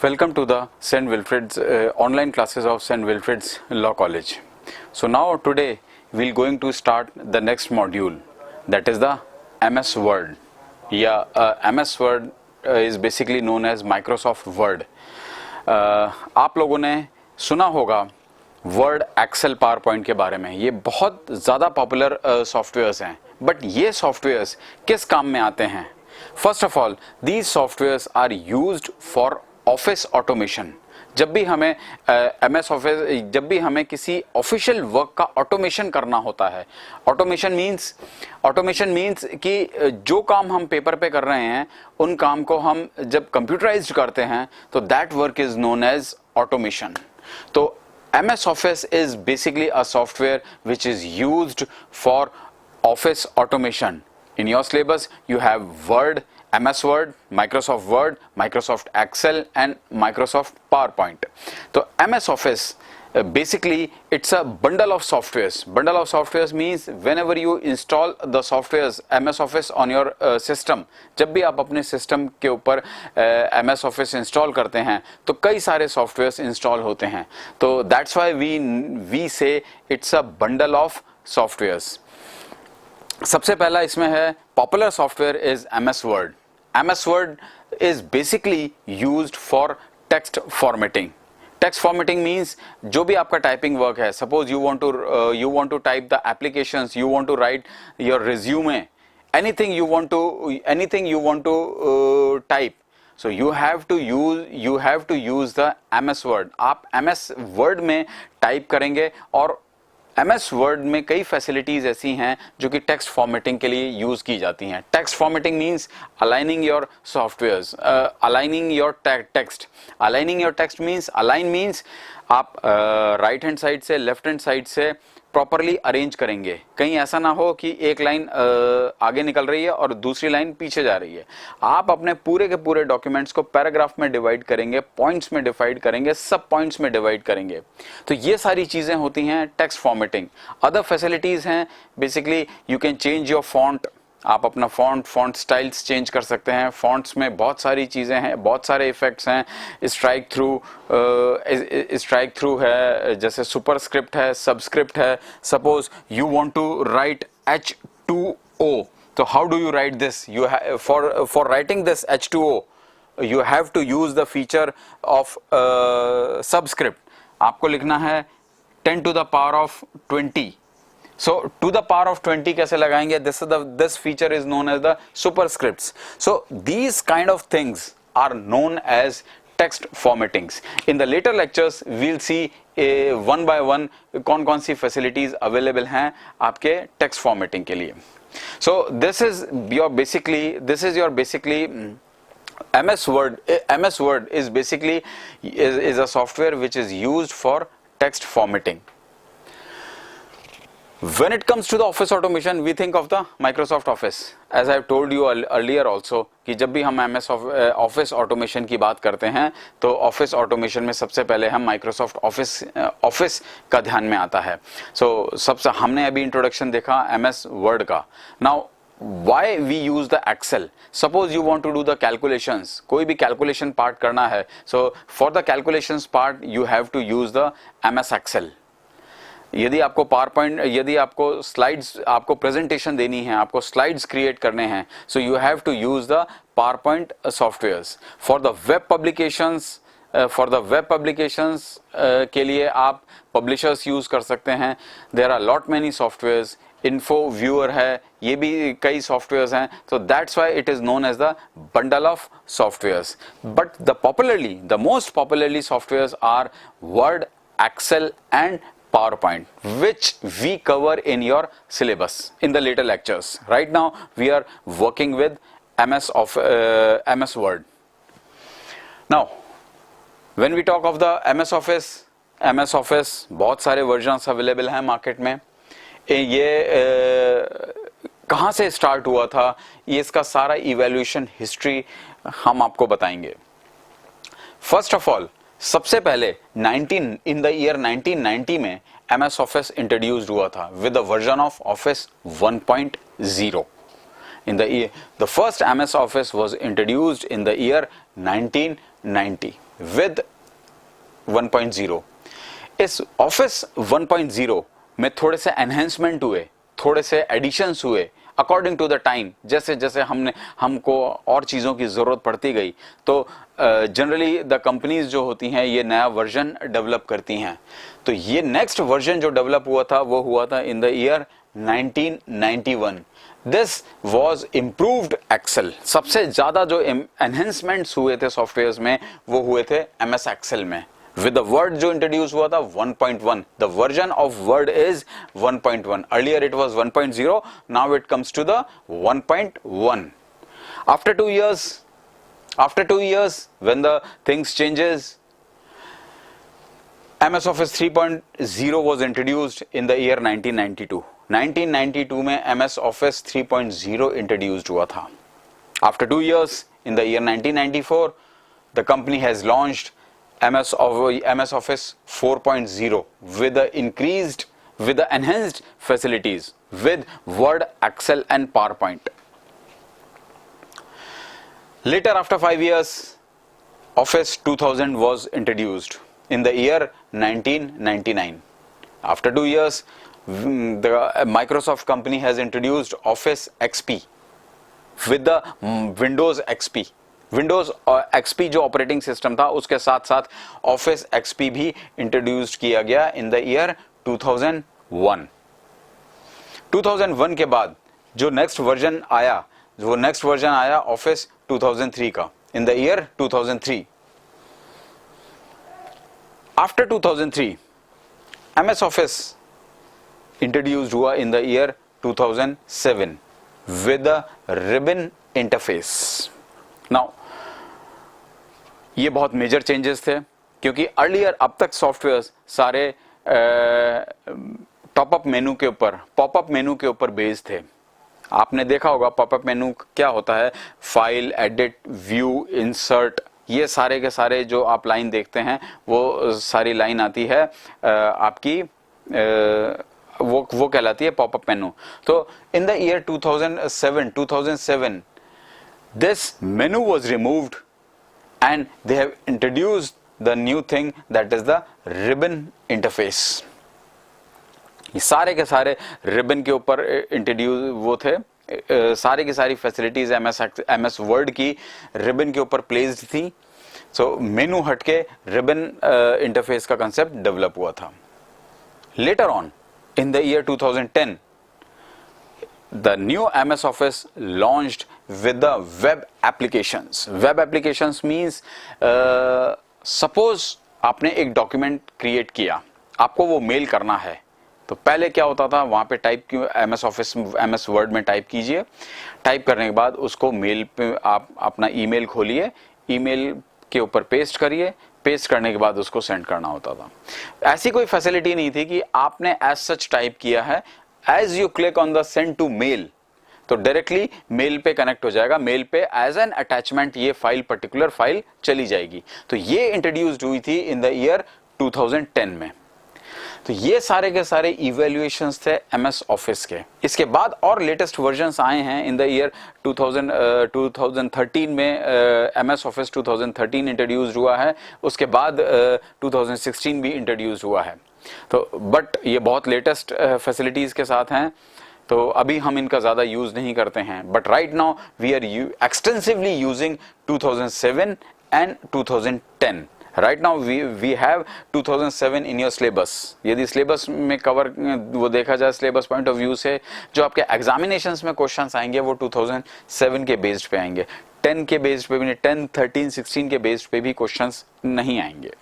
Welcome to the St. Wilfrid's online classes of St. Wilfrid's Law College. So now today we're going to start the next module, that is the MS Word. MS Word is basically known as Microsoft Word. आप लोगों ने सुना होगा word, Excel, power point के बारे में. ये बहुत ज़्यादा पॉपुलर सॉफ्टवेयर्स हैं. बट ये सॉफ्टवेयर्स किस काम में आते हैं? First of all, these softwares are used for office automation. जब भी हमें MS ऑफिस, जब भी हमें किसी ऑफिशियल वर्क का ऑटोमेशन करना होता है, ऑटोमेशन मीन्स कि जो काम हम पेपर पे कर रहे हैं उन काम को हम जब कंप्यूटराइज्ड करते हैं तो that work is known as automation. तो MS Office is basically a software which is used for office automation. In your syllabus, you have Word, MS Word, Microsoft Excel and Microsoft PowerPoint. So MS Office, basically it's a bundle of softwares. Bundle of softwares means whenever you install the softwares MS Office on your system, जब भी आप अपने system के ऊपर MS Office install करते हैं तो कई सारे सॉफ्टवेयर्स इंस्टॉल होते हैं. तो that's why we say it's a bundle of softwares. सबसे पहला इसमें है popular software is MS Word. MS Word is basically used for text formatting. Text formatting means जो भी आपका टाइपिंग वर्क है, suppose you want to type the applications, you want to write your resume, anything you want to type, so you have to use the MS Word. आप MS Word में type करेंगे और MS Word में कई facilities ऐसी हैं जो कि टेक्स्ट फॉर्मेटिंग के लिए यूज की जाती हैं. Text formatting means aligning your softwares, aligning your text. Aligning your text means, align means आप राइट हैंड साइड से लेफ्ट हैंड साइड से प्रॉपरली अरेंज करेंगे. कहीं ऐसा ना हो कि एक लाइन आगे निकल रही है और दूसरी लाइन पीछे जा रही है. आप अपने पूरे के पूरे डॉक्यूमेंट्स को पैराग्राफ में डिवाइड करेंगे, पॉइंट्स में डिवाइड करेंगे, सब पॉइंट्स में डिवाइड करेंगे. तो ये सारी चीजें होती हैं टेक्स्ट फॉर्मेटिंग. अदर फैसिलिटीज हैं, basically you can change your font. आप अपना फॉन्ट स्टाइल्स चेंज कर सकते हैं. फॉन्ट्स में बहुत सारी चीज़ें हैं, बहुत सारे इफेक्ट्स हैं. स्ट्राइक थ्रू है, जैसे सुपरस्क्रिप्ट है, सबस्क्रिप्ट है. Suppose you want to write H2O, तो how do you write this? You for writing this H2O you have to use the feature of subscript. आपको लिखना है 10 to the power of 20. So to the power of 20 कैसे लगाएंगे? This feature is known as the superscripts. So these kind of things are known as text formattings. In the later lectures we'll see one by one कौन सी facilities available हैं आपके text formatting के लिए. So this is your basically MS Word is basically is a software which is used for text formatting. When it comes to the office automation, we think of the Microsoft Office. As I have told you earlier also कि जब भी हम MS Office automation की बात करते हैं तो Office automation में सबसे पहले हम Microsoft Office का ध्यान में आता है. So सबसे हमने अभी introduction देखा MS Word का. Now why we use the Excel? Suppose you want to do the calculations, कोई भी calculation part करना है, so for the calculations part you have to use the MS Excel. यदि आपको PowerPoint, यदि आपको स्लाइड्स, आपको प्रेजेंटेशन देनी है, आपको स्लाइड्स क्रिएट करने हैं, so you have to use the PowerPoint softwares. For the web publications के लिए आप पब्लिशर्स यूज कर सकते हैं. There are lot many softwares. Info viewer है, ये भी कई सॉफ्टवेयर्स हैं. So that's why it is known as the bundle of softwares. But the most popularly softwares are Word, Excel and PowerPoint, which we cover in your syllabus in the later lectures. Right now we are working with MS Word. Now when we talk of the MS Office बहुत सारे versions available हैं market में. ये कहाँ से start हुआ था, ये इसका सारा evaluation history हम आपको बताएंगे. First of all, सबसे पहले in the year 1990 में MS Office इंट्रोड्यूस्ड हुआ था with the version of Office 1.0. The first MS Office was introduced in the year 1990. with 1.0। इस ऑफिस 1.0 में थोड़े से एनहेंसमेंट हुए, थोड़े से एडिशंस हुए अकॉर्डिंग टू द टाइम। जैसे जैसे हमको और चीज़ों की ज़रूरत पड़ती गई तो जनरली द कंपनीज जो होती हैं ये नया वर्जन डेवलप करती हैं। तो ये नेक्स्ट वर्जन जो डेवलप हुआ था वो हुआ था in the year 1991। This was improved Excel. सबसे ज़्यादा जो एनहेंसमेंट्स हुए थे सॉफ्टवेयर में वो हुए थे MS एक्सेल में। विद द वर्ड जो इंट्रोड्यूस हुआ था 1.1, the version of Word is 1.1। Earlier it was 1.0, now it comes to the 1.1। After 2 years when the things changes, MS Office 3.0 was introduced in the year 1992। 1992 में MS Office 3.0 introduced हुआ था। After 2 years, in the year 1994, the company has launched MS Office 4.0 with the enhanced facilities with Word, Excel and PowerPoint. Later, after 5 years, Office 2000 was introduced in the year 1999. After 2 years, the Microsoft company has introduced Office XP with the Windows XP। Windows XP जो operating system था उसके साथ साथ office XP भी introduce किया गया इन the year 2001। 2001 के बाद जो नेक्स्ट वर्जन आया ऑफिस 2003 का in the year 2003। After 2003 MS office introduced हुआ in the year 2007 with the ribbon interface. Now ये बहुत मेजर चेंजेस थे क्योंकि अर्लियर अब तक सॉफ्टवेयर सारे पॉपअप मेनू के ऊपर बेस्ड थे। आपने देखा होगा पॉपअप मेनू क्या होता है, फाइल, एडिट, व्यू, इंसर्ट, ये सारे के सारे जो आप लाइन देखते हैं वो सारी लाइन आती है आपकी वो कहलाती है पॉपअप मेनू। तो इन the year 2007 this menu was removed and they have introduced the new thing that is the ribbon interface। ये सारे के सारे रिबन के ऊपर इंट्रोड्यूस वो थे, सारे की सारी फैसिलिटीज MS वर्ड की रिबन के ऊपर प्लेस्ड थी। सो मेनू हटके रिबन इंटरफेस का कंसेप्ट डेवलप हुआ था। Later on in the year 2010 the new MS Office launched with the web applications। Web applications means suppose आपने एक डॉक्यूमेंट क्रिएट किया, आपको वो मेल करना है, तो पहले क्या होता था वहां पे टाइप MS वर्ड में टाइप कीजिए, टाइप करने के बाद उसको मेल पे आप अपना ईमेल खोलिए, ईमेल के ऊपर पेस्ट करिए, पेस्ट करने के बाद उसको सेंड करना होता था। ऐसी कोई फैसिलिटी नहीं थी कि आपने एज सच टाइप किया है, as you click on the send to mail तो डायरेक्टली मेल पे कनेक्ट हो जाएगा, मेल पे एज एन अटैचमेंट ये फाइल पर्टिकुलर फाइल चली जाएगी। तो ये इंट्रोड्यूस्ड हुई थी इन द ईयर 2010 में। तो ये सारे के सारे इवैल्यूएशंस थे MS ऑफिस के। इसके बाद और लेटेस्ट वर्जन्स आए हैं इन द ईयर 2013 में MS ऑफिस 2013 इंट्रोड्यूस्ड हुआ है, उसके बाद 2016 भी इंट्रोड्यूस्ड हुआ है। तो बट ये बहुत लेटेस्ट फैसिलिटीज के साथ हैं, तो अभी हम इनका ज्यादा यूज नहीं करते हैं। But right now we are extensively using 2007 and 2010। Right now we have 2007 in your syllabus. यदि सिलेबस में कवर वो देखा जाए सिलेबस पॉइंट ऑफ व्यू से, जो आपके एग्जामिनेशंस में क्वेश्चंस आएंगे वो 2007 के बेस्ड पे आएंगे, 10 के बेस्ड पे भी नहीं, 10, 13, 16 के बेस्ड पे भी क्वेश्चंस नहीं आएंगे।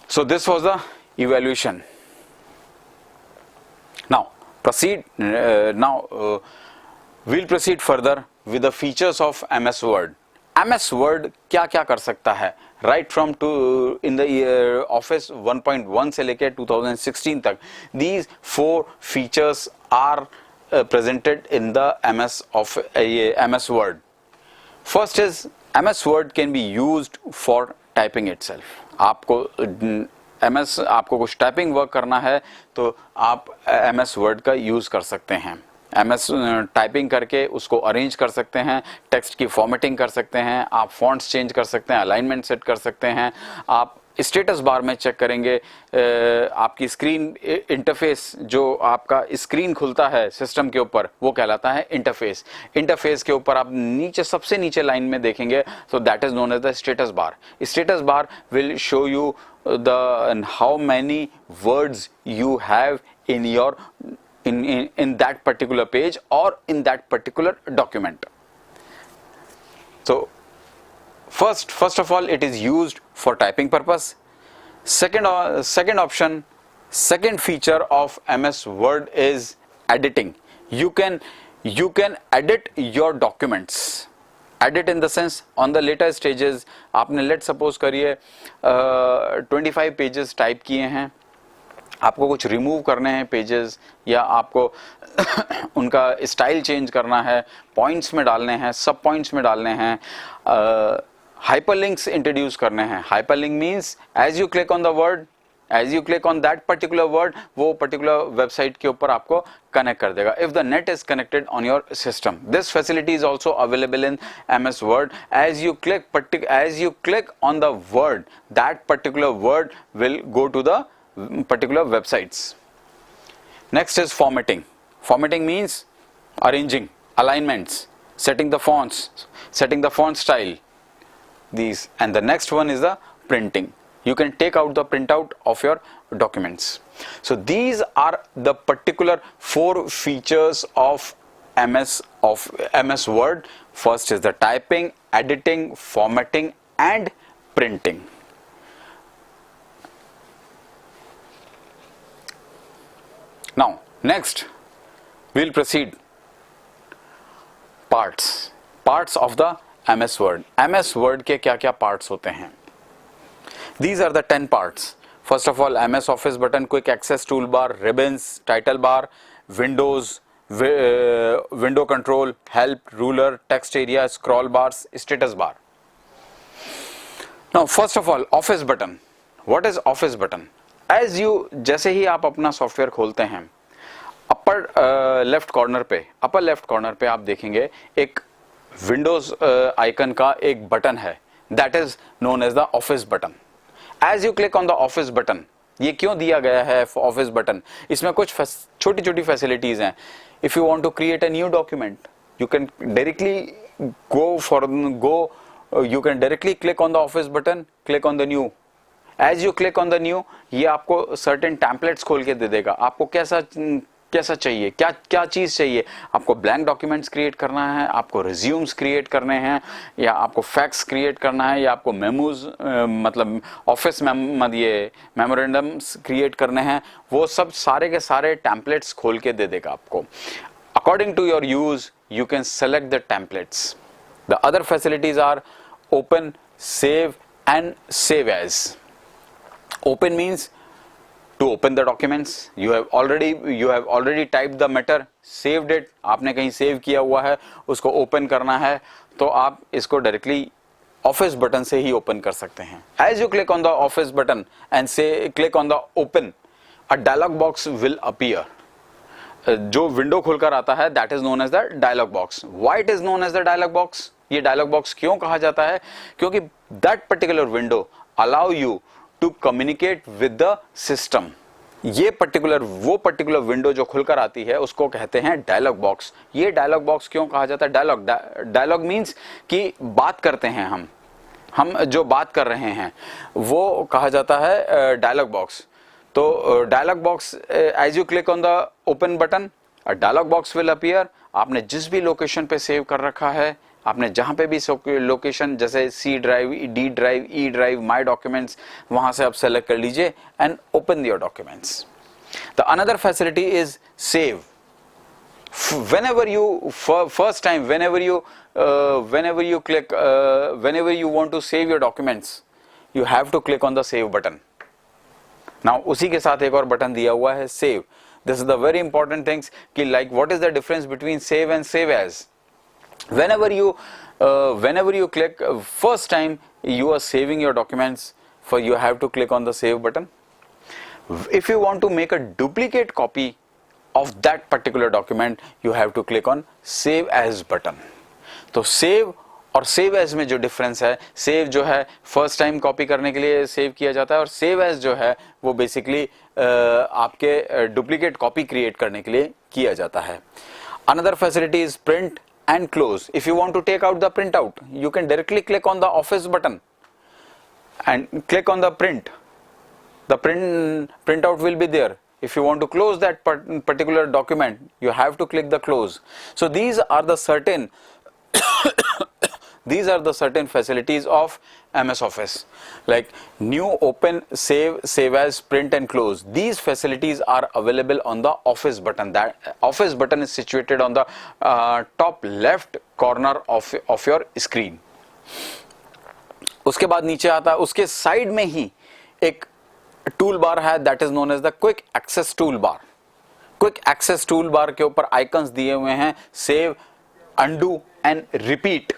So this was the evaluation. Now we'll proceed further with the features of MS Word। MS Word क्या क्या कर सकता है right from in the Office 1.1 से लेकर 2016 तक। These 4 features are presented in the MS Word। First is MS Word can be used for typing itself. आपको कुछ टाइपिंग वर्क करना है तो आप MS वर्ड का यूज कर सकते हैं। MS टाइपिंग करके उसको अरेंज कर सकते हैं, टेक्स्ट की फॉर्मेटिंग कर सकते हैं, आप फॉन्ट्स चेंज कर सकते हैं, अलाइनमेंट सेट कर सकते हैं, आप स्टेटस बार में चेक करेंगे, आपकी स्क्रीन इंटरफेस, जो आपका स्क्रीन खुलता है सिस्टम के ऊपर, वो कहलाता है इंटरफेस। इंटरफेस के ऊपर आप नीचे सबसे नीचे लाइन में देखेंगे तो that is known as the status bar. Status bar will show you the how many words you have in your in that particular page or in that particular document. So first of all, it is used for typing purpose. Second option, second feature of MS Word is editing. You can edit your documents. Edit in the sense, on the later stages, आपने let's suppose करिए 25 pages type किए हैं, आपको कुछ remove करने हैं pages, या आपको उनका स्टाइल चेंज करना है, पॉइंट्स में डालने हैं, सब पॉइंट्स में डालने हैं, हाइपरलिंक्स इंट्रोड्यूस करने हैं। Hyperlink means as you click on the word, as you click on that particular word, वो पर्टिकुलर वेबसाइट के ऊपर आपको कनेक्ट कर देगा if the net is connected on your system. This facility is also available in MS Word. As you click on the word, that particular word will go to the particular websites. Next is formatting. Formatting means arranging, alignments, setting the fonts, setting the font style, these. And the next one is the printing. You can take out the printout of your documents. So these are the particular 4 features of MS Word. First is the typing, editing, formatting and printing. Now next we'll proceed parts of the MS Word. MS Word के क्या क्या parts होते हैं? These are the 10 parts. First of all, MS Office button, quick access toolbar, ribbons, title bar, windows, window control, help, ruler, text area, scroll bars, status bar. Now first of all, Office button. What is Office button? As you, जैसे ही आप अपना software खोलते हैं, upper left corner पे आप देखेंगे एक Windows icon का एक बटन है, that is known as the Office button. As you click on the Office button, ये क्यों दिया गया है ऑफिस बटन? इसमें कुछ छोटी छोटी फैसिलिटीज हैं। If you want to create a new document, you can directly you can directly click on the office button, click on the new. As you click on the new, ये आपको certain templates खोल के दे देगा। आपको कैसा चाहिए, क्या चीज चाहिए? आपको ब्लैंक डॉक्यूमेंट्स क्रिएट करना है, आपको रिज्यूम्स क्रिएट करने हैं, या आपको फैक्स क्रिएट करना है, या आपको मेमोज मतलब ऑफिस मेमोरेंडम्स क्रिएट करने हैं, वो सब सारे के सारे टेम्पलेट्स खोल के दे देगा आपको। According to your use you can select the templates. The other facilities are open, save and save as. Open means to open the documents. You have already typed the matter, saved it. आपने कहीं save किया हुआ है, उसको open करना है, तो आप इसको डायरेक्टली ऑफिस बटन से ही ओपन कर सकते हैं। As you click on the office button and say click on the open, a dialog box will appear. जो विंडो खुलकर आता है that is known as the dialog box. Why it is known as the dialog box? ये dialog box क्यों कहा जाता है? क्योंकि that particular window allow you to communicate with the system. ये वो पर्टिकुलर विंडो जो खुलकर आती है उसको कहते हैं डायलॉग बॉक्स। ये डायलॉग बॉक्स क्यों कहा जाता है? डायलॉग मीन्स कि बात करते हैं हम जो बात कर रहे हैं वो कहा जाता है डायलॉग बॉक्स। तो dialog box, as you click on the open button, a dialog box will appear. आपने जिस भी लोकेशन पे सेव कर रखा है, आपने जहां पे भी लोकेशन जैसे C drive, D drive, E drive, माई डॉक्यूमेंट्स, वहां से आप सेलेक्ट कर लीजिए and open your documents. The another facility is save. whenever you first time whenever you want to save your documents, you have to click on the save button. now उसी के साथ एक और बटन दिया हुआ है save. this is the very important things कि like what is the difference between save and save as. whenever you click first time you are saving your documents, for you have to click on the save button. If you want to make a duplicate copy of that particular document, you have to click on Save As button. तो save और save as में जो difference है, save जो है first time copy करने के लिए सेव किया जाता है, और सेव एज जो है वो बेसिकली आपके डुप्लीकेट कॉपी क्रिएट करने के लिए किया जाता है. Another facility is print and close. If you want to take out the print out, you can directly click on the Office button and click on the print. The print out will be there. If you want to close that particular document, you have to click the close. So these are the certain these are the certain facilities of MS Office, like new, open, save as, print and close. These facilities are available on the office button. That office button is situated on the top left corner of your screen. उसके बाद नीचे आता है, उसके side में ही एक tool bar है, that is known as the quick access tool bar. Quick access tool bar के ऊपर आइकन्स दिए हुए हैं, save, undo and repeat.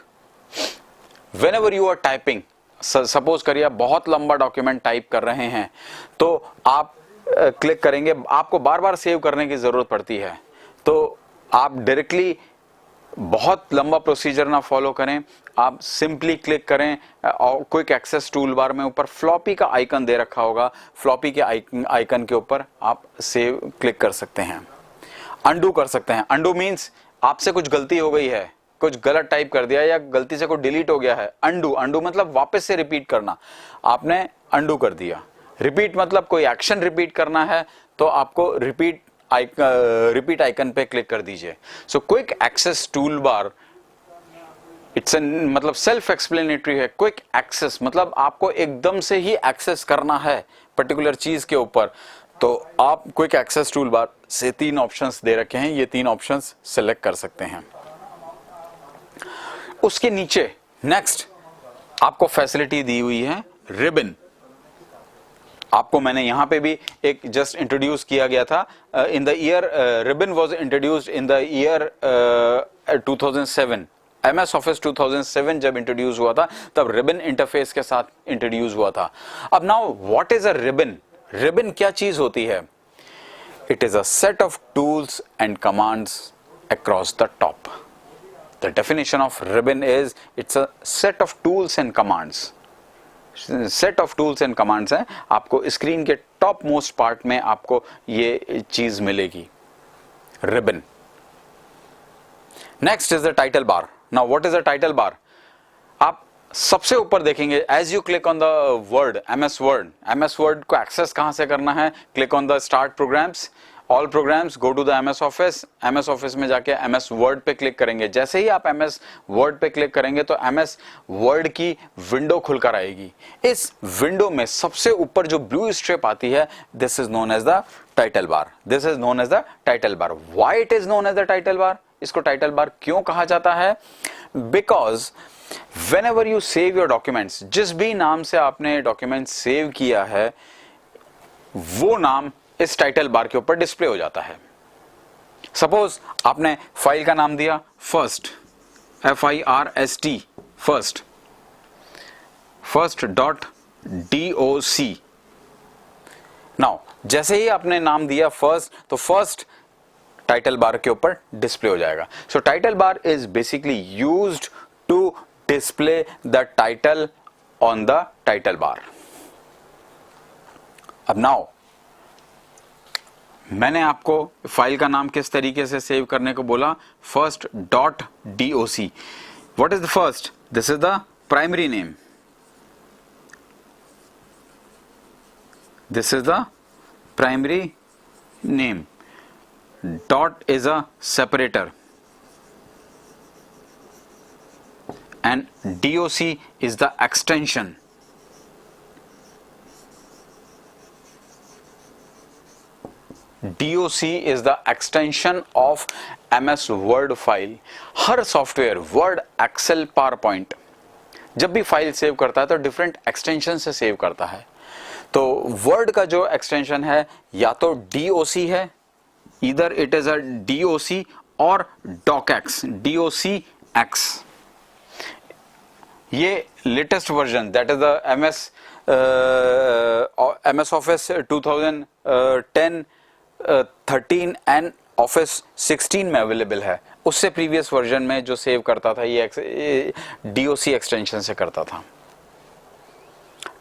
Whenever you are typing, suppose करिए आप बहुत लंबा डॉक्यूमेंट टाइप कर रहे हैं, तो आप क्लिक करेंगे, आपको बार बार सेव करने की जरूरत पड़ती है, तो आप डायरेक्टली बहुत लंबा प्रोसीजर ना फॉलो करें, आप सिंपली क्लिक करें और क्विक एक्सेस टूल बार में ऊपर फ्लॉपी का आइकन दे रखा होगा, फ्लॉपी के आइकन के ऊपर आप सेव क्लिक कर सकते हैं. अंडू कर सकते हैं. अंडू मीन्स आपसे कुछ गलती हो गई है, कुछ गलत टाइप कर दिया या गलती से कुछ डिलीट हो गया है. अंडू मतलब वापस से रिपीट करना, आपने अंडू कर दिया. रिपीट मतलब कोई एक्शन रिपीट करना है, तो आपको रिपीट आइकन पे क्लिक कर दीजिए. So quick access tool bar, it's मतलब सेल्फ एक्सप्लेनेटरी है. क्विक एक्सेस मतलब आपको एकदम से ही एक्सेस करना है पर्टिकुलर चीज के ऊपर, तो आप क्विक एक्सेस टूल बार से 3 ऑप्शंस दे रखे हैं, ये 3 ऑप्शंस सेलेक्ट कर सकते हैं. उसके नीचे नेक्स्ट आपको फैसिलिटी दी हुई है रिबन. आपको मैंने यहां पे भी एक जस्ट इंट्रोड्यूस किया गया था. In the year ribbon was introduced in the year 2007. MS Office 2007 जब इंट्रोड्यूस हुआ था, तब रिबन इंटरफेस के साथ इंट्रोड्यूस हुआ था. अब now what is a ribbon? Ribbon क्या चीज होती है? It is a set of tools and commands across the top. The definition of ribbon is it's a set of tools and commands. Set of tools and commands है, आपको screen के top most part में आपको ये चीज मिलेगी, ribbon. Next is the title bar. Now what is the title bar? आप सबसे ऊपर देखेंगे, as you click on the Word, MS Word को एक्सेस कहां से करना है? Click on the start programs, all programs, go to the MS Office में जाके MS वर्ड पे क्लिक करेंगे. जैसे ही आप MS वर्ड पे क्लिक करेंगे तो MS वर्ड की विंडो खुलकर आएगी. इस विंडो में सबसे ऊपर जो ब्लू स्ट्रिप आती है, this is known as the title bar. This is known as the title bar. Why it is known as the title bar? इसको टाइटल बार क्यों कहा जाता है? Because whenever you save your documents, जिस भी नाम से आपने डॉक्यूमेंट सेव किया है, वो नाम इस टाइटल बार के ऊपर डिस्प्ले हो जाता है. सपोज आपने फाइल का नाम दिया फर्स्ट, FIRST, first.doc. नाउ जैसे ही आपने नाम दिया फर्स्ट, तो फर्स्ट टाइटल बार के ऊपर डिस्प्ले हो जाएगा. So title bar is basically used to display the title on the title bar. अब नाउ मैंने आपको फाइल का नाम किस तरीके से सेव करने को बोला, first.doc. What is the first? This is the primary name. This is the primary name. Dot is a separator. And DOC is the extension. DOC is the extension of MS Word file. हर software, Word, Excel, PowerPoint, जब भी file save करता है तो different extension से save करता है. तो वर्ड का जो एक्सटेंशन है या तो DOC है, इधर इट इज अ DOC और docx, DOCX. ये latest version, that is the MS Office 2010, 13 and office 16 में अवेलेबल है, उससे प्रीवियस वर्जन में जो सेव करता था ये डीओसी एक्सटेंशन से करता था।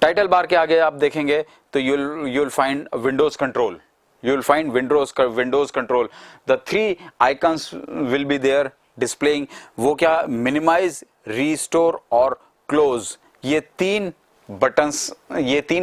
टाइटल बार के आगे आप देखेंगे तो you'll find Windows control, you'll find Windows control, the 3 icons will be there displaying. वो क्या, मिनिमाइज, रीस्टोर और क्लोज, ये तीन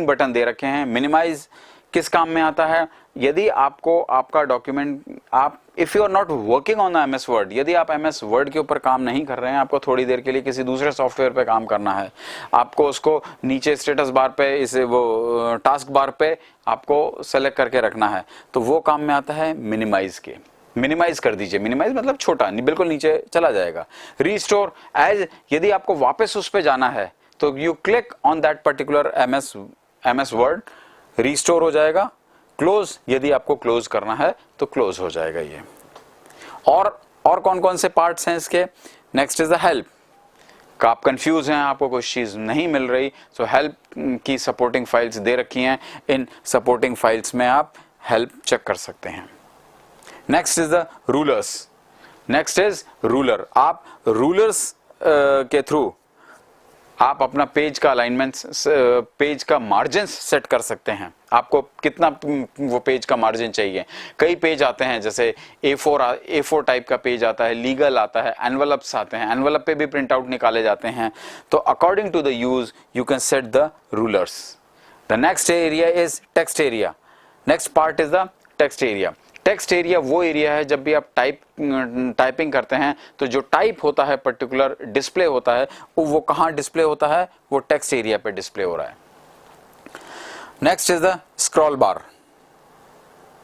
बटन दे रखे हैं। मिनिमाइज किस काम में आता है, यदि आपको आपका डॉक्यूमेंट, आप if you are not working on the MS Word, यदि आप MS वर्ड के ऊपर काम नहीं कर रहे हैं, आपको थोड़ी देर के लिए किसी दूसरे सॉफ्टवेयर पे काम करना है, आपको उसको नीचे स्टेटस बार पे, इसे वो टास्क बार पे आपको सेलेक्ट करके रखना है, तो वो काम में आता है मिनिमाइज के। मिनिमाइज कर दीजिए, मिनिमाइज मतलब छोटा, बिल्कुल नीचे चला जाएगा। रीस्टोर, एज यदि आपको वापस उस पे जाना है तो you click on that particular MS word, restore हो जाएगा। क्लोज, यदि आपको क्लोज करना है तो क्लोज हो जाएगा ये। और कौन कौन से पार्ट्स हैं इसके, नेक्स्ट इज द हेल्प का, आप कंफ्यूज हैं, आपको कुछ चीज नहीं मिल रही, सो हेल्प की सपोर्टिंग फाइल्स दे रखी हैं, इन सपोर्टिंग फाइल्स में आप हेल्प चेक कर सकते हैं। Next is the rulers, next is ruler. आप रूलर्स के थ्रू आप अपना पेज का अलाइनमेंट, पेज का मार्जिन सेट कर सकते हैं, आपको कितना वो पेज का मार्जिन चाहिए। कई पेज आते हैं, जैसे A4 टाइप का पेज आता है, लीगल आता है, एनवलप्स आते हैं, एनवलप पे भी प्रिंट आउट निकाले जाते हैं, तो according to the use you can set the rulers. The next area is text area, next part is the text area. Text area वो एरिया है जब भी आप टाइपिंग करते हैं तो जो टाइप होता है, पर्टिकुलर डिस्प्ले होता है, वो कहां डिस्प्ले होता है, वो टेक्स्ट एरिया पे डिस्प्ले हो रहा है। Next is the scroll bar,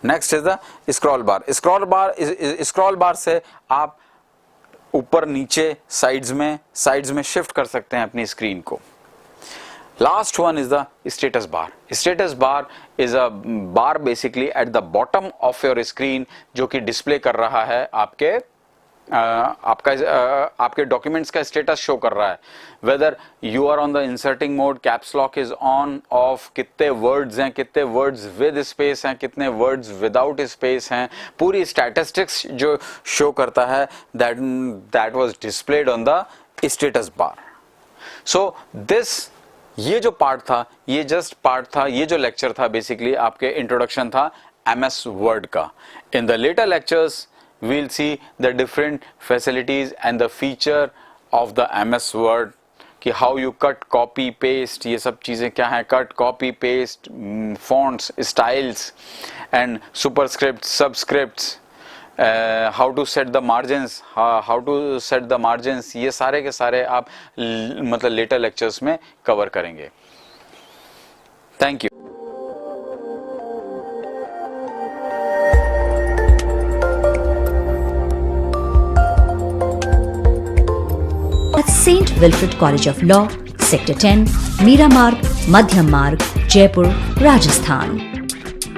next is the scroll bar. Scroll बार से आप ऊपर नीचे साइड्स में शिफ्ट कर सकते हैं अपनी स्क्रीन को। Last one is the status bar. Status bar is a bar basically at the bottom of your screen जो कि डिस्प्ले कर रहा है आपके डॉक्यूमेंट्स का स्टेटस शो कर रहा है, whether you are on the inserting mode, caps lock is on off, कितने वर्ड्स हैं, कितने वर्ड्स विद स्पेस हैं, कितने वर्ड्स विदाउट स्पेस हैं, पूरी स्टैटिस्टिक्स जो शो करता है, that was displayed on the status bar. So this, ये जो पार्ट था, ये जस्ट पार्ट था, ये जो लेक्चर था बेसिकली आपके इंट्रोडक्शन था MS वर्ड का। In the later lectures we'll see the different facilities and the feature of the MS Word कि how you cut, copy, paste, ये सब चीजें क्या हैं, cut, copy, paste, fonts, styles and superscripts, subscripts, how to set the margins, how to set the margins, ये सारे के सारे आप मतलब लेटर लेक्चर्स में कवर करेंगे। Thank you. At St. Wilfrid College of Law, Sector 10, Meera Marg, Madhyam Marg, Jaipur, Rajasthan.